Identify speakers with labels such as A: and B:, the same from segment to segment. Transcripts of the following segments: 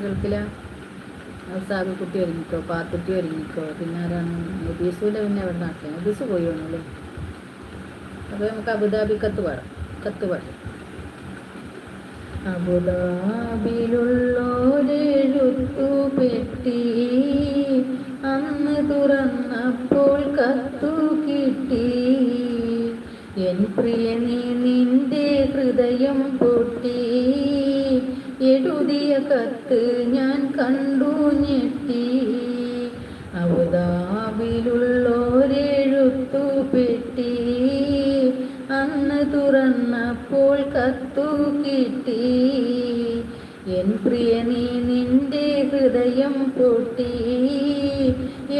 A: ഗൾഫിലെ സാബി കുട്ടി ഒരുങ്ങിക്കോ, പാത്തുട്ടി ഒരുങ്ങിക്കോ, പിന്നെ ആരാണ് നബീസുവിൻ്റെ പിന്നെ അവിടെ നാട്ടിൽ നബീസ് പോയി വന്നല്ലേ. അപ്പോൾ നമുക്ക് അബുദാബി കത്ത് പാടും. അബുദാബിയിലുള്ളോരെഴുത്തു പെട്ടി അന്ന് തുറന്നപ്പോൾ കത്തു കിട്ടി. എൻ പ്രിയ നിന്റെ ഹൃദയം പൊട്ടി. എഴുതിയ കത്ത് ഞാൻ കണ്ടു ഞെട്ടി. അബുദാബിയിലുള്ളോരെഴുത്തു പെട്ടി അന്ന് തുറന്നപ്പോൾ കത്തു കിട്ടി. എൻ പ്രിയ നിന്റെ ഹൃദയം പൊട്ടി.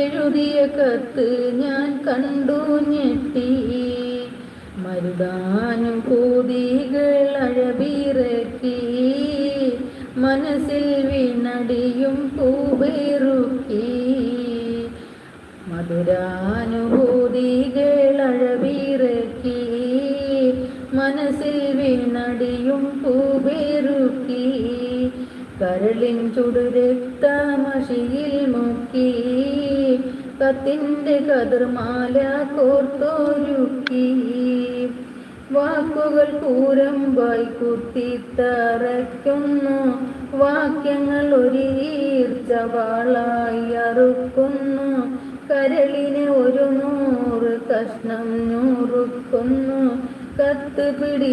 A: എഴുതിയ കത്ത് ഞാൻ കണ്ടു ഞെട്ടി. മരുതാനുഭൂതികൾ അഴവിറക്കി മനസ്സിൽ വീണടിയും പൂവേറുക്കി. മധുരാനുഭൂതികൾ അഴവിറക്കി മനസ്സിൽ വീണടിയും പൂവേറുക്കി. കരളിൻ ചുടുരക്തമഷിയിൽ മുക്കി കത്തിൻ്റെ കതിർമാല കോർത്തൊരുക്കി. വാക്കുകൾ കൂരമ്പായി കുത്തിത്തറയ്ക്കുന്നു. വാക്യങ്ങൾ ഒരു ഈർച്ചവാളായി അറുക്കുന്നു. കരളിനെ 100 കഷ്ണം ഞുറുക്കുന്നു. കത്ത് പിടി